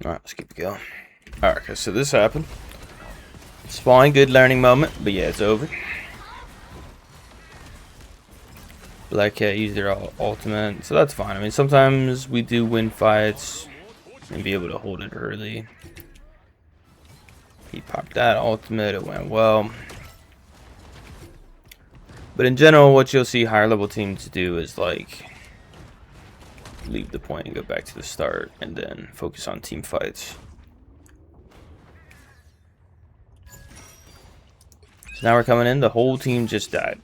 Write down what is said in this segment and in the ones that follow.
Alright, let's keep it going. Alright, okay, so this happened. It's fine, good learning moment, but yeah, it's over. Black Cat used their ultimate, so that's fine. I mean, sometimes we do win fights and be able to hold it early. He popped that ultimate, it went well. But in general, what you'll see higher level teams do is like leave the point and go back to the start and then focus on team fights. So now we're coming in, the whole team just died.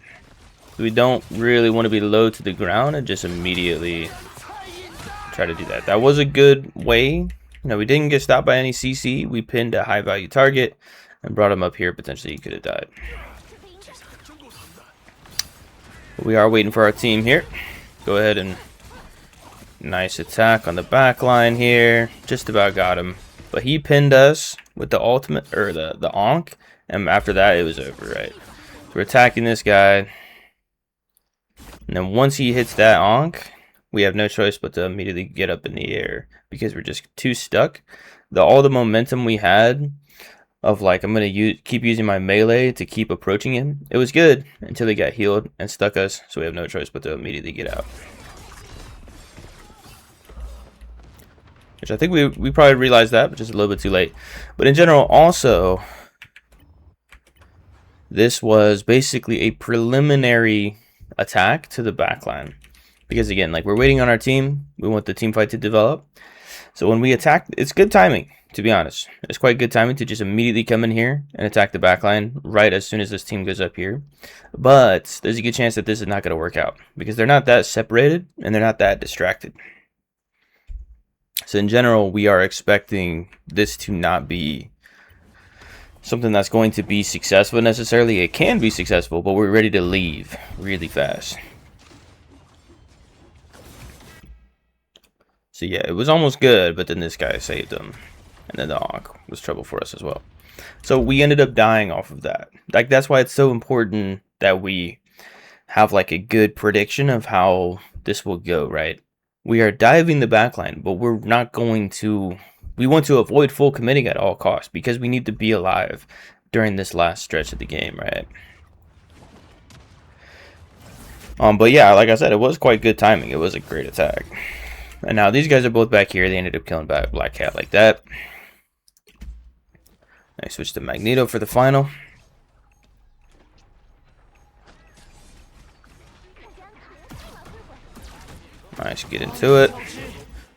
We don't really want to be low to the ground and just immediately try to do that. That was a good way. You know, we didn't get stopped by any CC. We pinned a high value target and brought him up here. Potentially he could have died. But we are waiting for our team here. Go ahead and nice attack on the back line here. Just about got him. But he pinned us with the ultimate, or the Ankh. And after that, it was over, right? So we're attacking this guy. And then once he hits that Ankh, we have no choice but to immediately get up in the air because we're just too stuck. All the momentum we had of like, I'm going to keep using my melee to keep approaching him. It was good until he got healed and stuck us. So we have no choice but to immediately get out. Which I think we probably realized that, but just a little bit too late. But in general, also, this was basically a preliminary attack to the backline. Because again, like, we're waiting on our team. We want the team fight to develop. So when we attack, it's good timing, to be honest. It's quite good timing to just immediately come in here and attack the backline right as soon as this team goes up here. But there's a good chance that this is not going to work out because they're not that separated and they're not that distracted. So in general, we are expecting this to not be something that's going to be successful necessarily. It can be successful, but we're ready to leave really fast. So yeah, it was almost good, but then this guy saved him. And then the Ankh was trouble for us as well. So we ended up dying off of that. Like, that's why it's so important that we have like a good prediction of how this will go, right? We are diving the backline, but we're not going to... We want to avoid full committing at all costs because we need to be alive during this last stretch of the game, right? But yeah, like I said, it was quite good timing. It was a great attack. And now these guys are both back here. They ended up killing back Black Cat like that. I switched to Magneto for the final. Nice, get into it.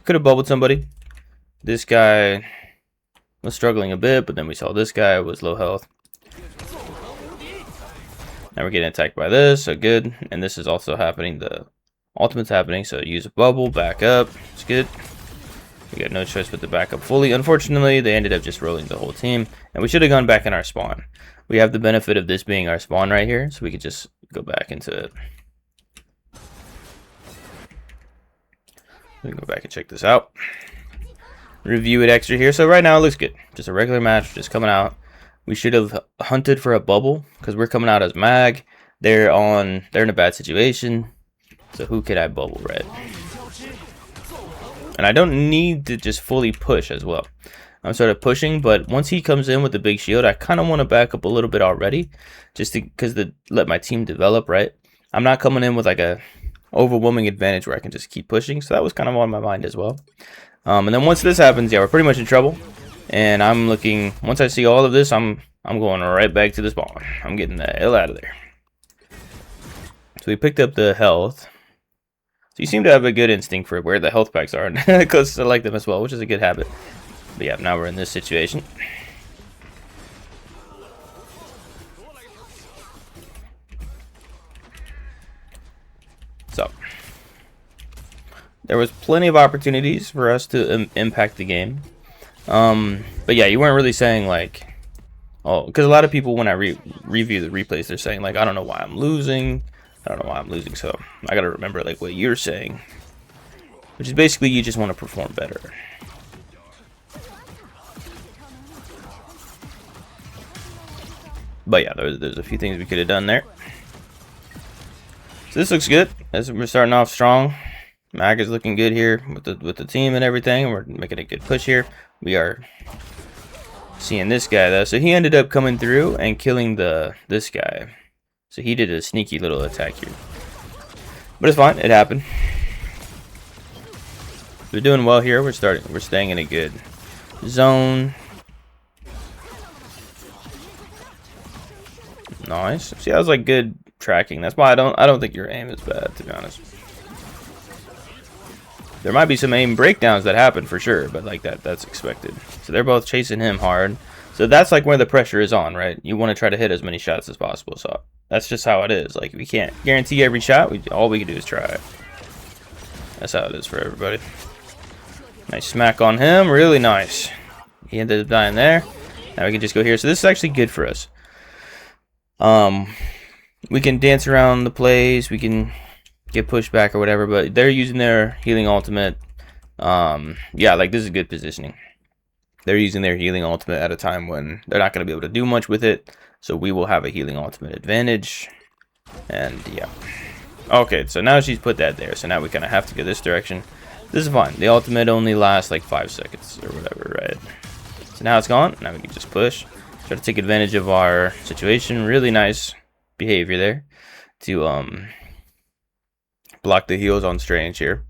Could have bubbled somebody. This guy was struggling a bit, but then we saw this guy was low health. Now we're getting attacked by this, so good. And this is also happening. The ultimate's happening, so use a bubble, back up. It's good. We got no choice but to back up fully. Unfortunately, they ended up just rolling the whole team, and we should have gone back in our spawn. We have the benefit of this being our spawn right here, so we could just go back into it. We can go back and check this out. Review it extra here. So right now it looks good. Just a regular match, just coming out. We should have hunted for a bubble because we're coming out as mag. They're in a bad situation. So who could I bubble, right? And I don't need to just fully push as well. I'm sort of pushing, but once he comes in with the big shield, I kind of want to back up a little bit already, just because let my team develop, right? I'm not coming in with like a overwhelming advantage where I can just keep pushing. So that was kind of on my mind as well. And then once this happens, yeah, we're pretty much in trouble. And I'm looking, once I see all of this, I'm going right back to the spawn. I'm getting the hell out of there. So we picked up the health. So you seem to have a good instinct for where the health packs are, because I like them as well, which is a good habit. But yeah, now we're in this situation. So there was plenty of opportunities for us to impact the game. But yeah, you weren't really saying like, oh, because a lot of people when I review the replays, they're saying like, I don't know why I'm losing. I don't know why I'm losing. So I got to remember like what you're saying, which is basically you just want to perform better. But yeah, there's a few things we could have done there. So this looks good. As we're starting off strong. Mag is looking good here with the team and everything. We're making a good push here. We are seeing this guy though. So he ended up coming through and killing this guy. So he did a sneaky little attack here. But it's fine. It happened. We're doing well here. We're staying in a good zone. Nice. See, that was like good tracking. That's why I don't think your aim is bad, to be honest. There might be some aim breakdowns that happen for sure, but like that's expected. So they're both chasing him hard. So that's like where the pressure is on, right? You want to try to hit as many shots as possible. So that's just how it is. Like, we can't guarantee every shot. All we can do is try. That's how it is for everybody. Nice smack on him. Really nice. He ended up dying there. Now we can just go here. So this is actually good for us. We can dance around the plays. We can get pushed back or whatever. But they're using their healing ultimate. Yeah, like this is good positioning. They're using their healing ultimate at a time when they're not going to be able to do much with it. So we will have a healing ultimate advantage. And yeah. Okay, so now she's put that there. So now we kind of have to go this direction. This is fine. The ultimate only lasts like 5 seconds or whatever, right? So now it's gone. Now we can just push. Try to take advantage of our situation. Really nice behavior there to block the heals on Strange here.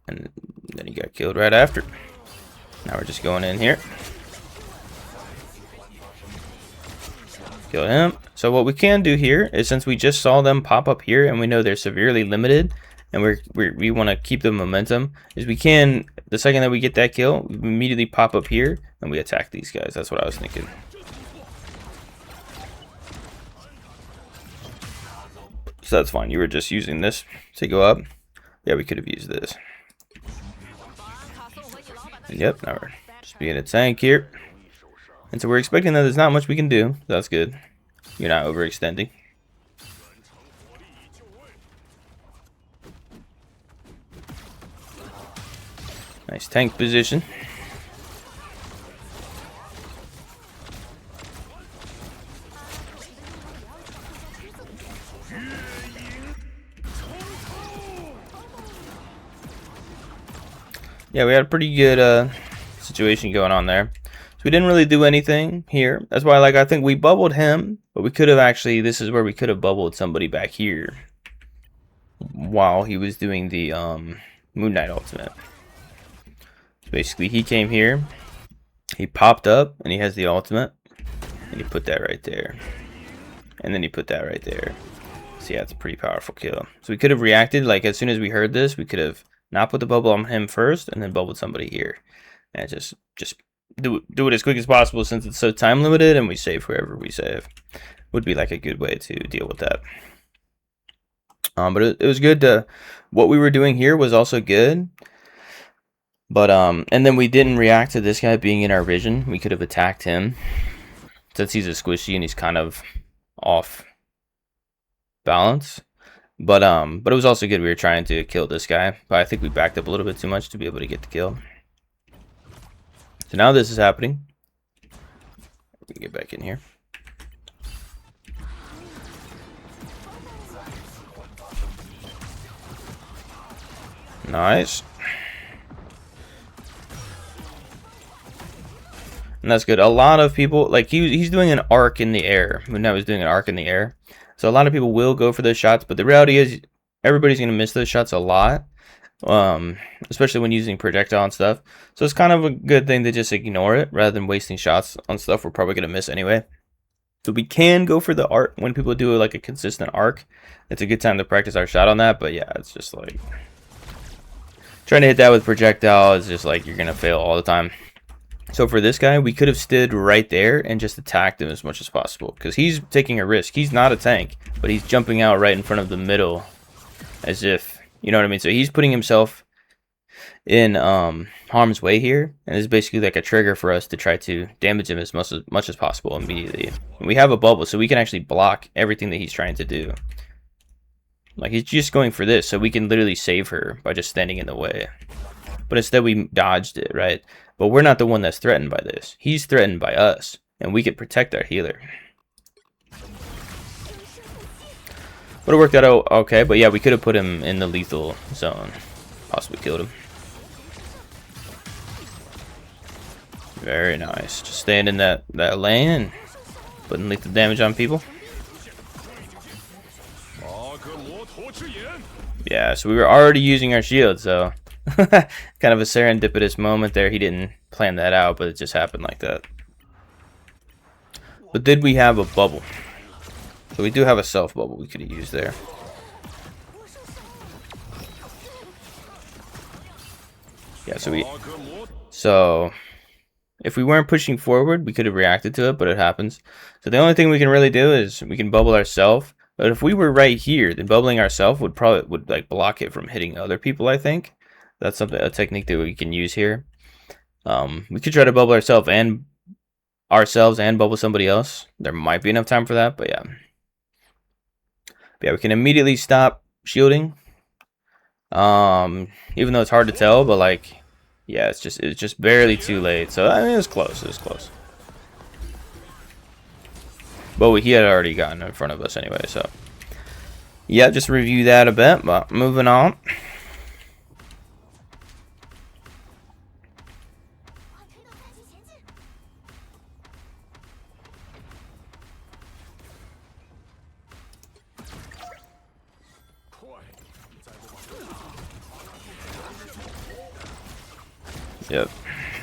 And then he got killed right after. Now we're just going in here. Kill him. So what we can do here is, since we just saw them pop up here and we know they're severely limited and we want to keep the momentum, is we can, the second that we get that kill, we immediately pop up here and we attack these guys. That's what I was thinking. So that's fine. You were just using this to go up. Yeah, we could have used this. And yep, now we're just being a tank here. And so we're expecting that there's not much we can do. That's good. You're not overextending. Nice tank position. Yeah, we had a pretty good situation going on there. So we didn't really do anything here. That's why, like, I think we bubbled him, but we could have actually, this is where we could have bubbled somebody back here while he was doing the Moon Knight ultimate. So basically, he came here, he popped up, and he has the ultimate, and he put that right there. And then he put that right there. So yeah, it's a pretty powerful kill. So we could have reacted, like, as soon as we heard this, we could have not put the bubble on him first, and then bubbled somebody here. And just do it as quick as possible, since it's so time limited, and we save wherever we save. Would be like a good way to deal with that. But it was good to, what we were doing here was also good. But and then we didn't react to this guy being in our vision. We could have attacked him, since he's a squishy and he's kind of off balance. But it was also good. We were trying to kill this guy, but I think we backed up a little bit too much to be able to get the kill. So now this is happening. We can get back in here. Nice. And that's good. A lot of people, like, he's doing an arc in the air. Moon Knight was doing an arc in the air. So a lot of people will go for those shots, but the reality is everybody's going to miss those shots a lot. Especially when using projectile and stuff. So it's kind of a good thing to just ignore it rather than wasting shots on stuff we're probably going to miss anyway. So we can go for the arc when people do like a consistent arc. It's a good time to practice our shot on that, but yeah, it's just like trying to hit that with projectile is just like you're going to fail all the time. So for this guy, we could have stood right there and just attacked him as much as possible, because he's taking a risk. He's not a tank, but he's jumping out right in front of the middle as if, you know what I mean? So he's putting himself in harm's way here, and it's basically like a trigger for us to try to damage him as much as possible immediately. And we have a bubble, so we can actually block everything that he's trying to do. Like, he's just going for this, so we can literally save her by just standing in the way. But instead we dodged it, right? But we're not the one that's threatened by this. He's threatened by us, and we can protect our healer. Would have worked out okay, but yeah, we could have put him in the lethal zone. Possibly killed him. Very nice. Just staying in that lane and putting lethal damage on people. Yeah, so we were already using our shield, so kind of a serendipitous moment there. He didn't plan that out, but it just happened like that. But did we have a bubble? So we do have a self bubble we could have used there. Yeah, so if we weren't pushing forward, we could have reacted to it, but it happens. So the only thing we can really do is we can bubble ourselves. But if we were right here, then bubbling ourselves would like block it from hitting other people, I think. That's a technique that we can use here. We could try to bubble ourselves and bubble somebody else. There might be enough time for that, but yeah. But yeah, we can immediately stop shielding. Even though it's hard to tell, but like, yeah, it's just barely too late. So I mean, it was close. It was close. But he had already gotten in front of us anyway, so yeah, just review that a bit. But moving on. Yep,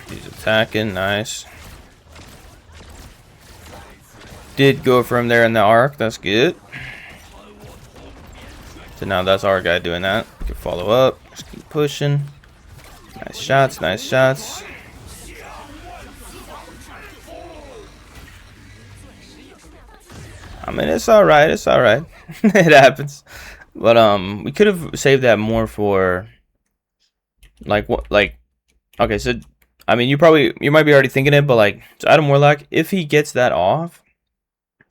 he's attacking, nice. Did go from there in the arc, that's good. So now that's our guy doing that. We can follow up, just keep pushing. Nice shots, nice shots. I mean, it's alright, it's alright. It happens. But we could have saved that more for like what, like, okay, so I mean, you might be already thinking it, but like, so Adam Warlock, if he gets that off,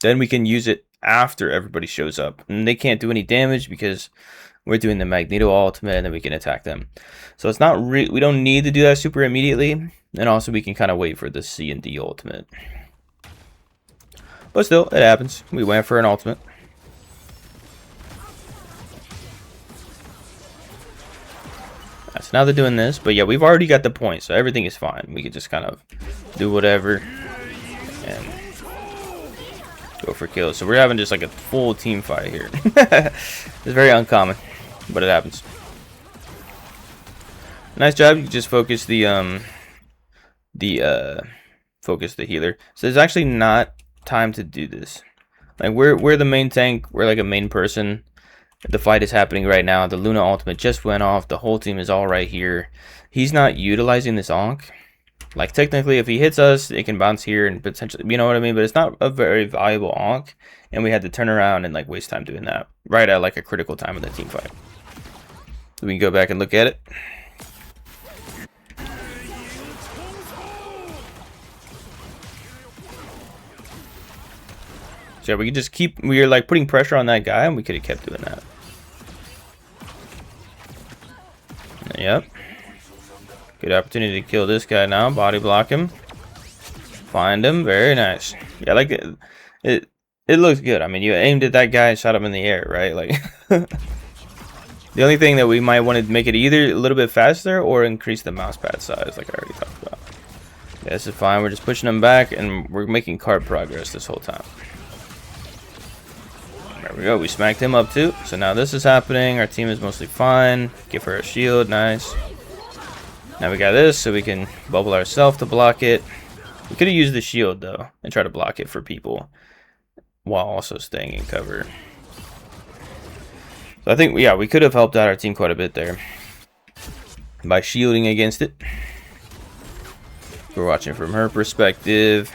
then we can use it after everybody shows up, and they can't do any damage because we're doing the Magneto ultimate, and then we can attack them. So it's not we don't need to do that super immediately, and also we can kind of wait for the C and D ultimate. But still, it happens. We went for an ultimate. So now they're doing this, but yeah, we've already got the point, so everything is fine. We can just kind of do whatever and go for kills. So we're having just like a full team fight here. It's very uncommon, but it happens. Nice job. You just focus the healer. So there's actually not time to do this. Like we're the main tank. We're like a main person. The fight is happening right now. The Luna ultimate just went off. The whole team is all right here. He's not utilizing this Ankh. Like, technically, if he hits us, it can bounce here and potentially, you know what I mean? But it's not a very valuable Ankh. And we had to turn around and, like, waste time doing that. Right at, like, a critical time in the team fight. So we can go back and look at it. So yeah, we could just keep, we were like putting pressure on that guy, and we could have kept doing that. Yep. Good opportunity to kill this guy now. Body block him. Find him. Very nice. Yeah, like it looks good. I mean, you aimed at that guy and shot him in the air, right? Like the only thing that we might want to make it either a little bit faster or increase the mouse pad size, like I already talked about. Yeah, this is fine. We're just pushing them back, and we're making card progress this whole time. There we go. We smacked him up too. So now this is happening. Our team is mostly fine. Give her a shield. Nice. Now we got this, so we can bubble ourselves to block it. We could have used the shield though and try to block it for people while also staying in cover. So I think, yeah, we could have helped out our team quite a bit there by shielding against it. We're watching from her perspective.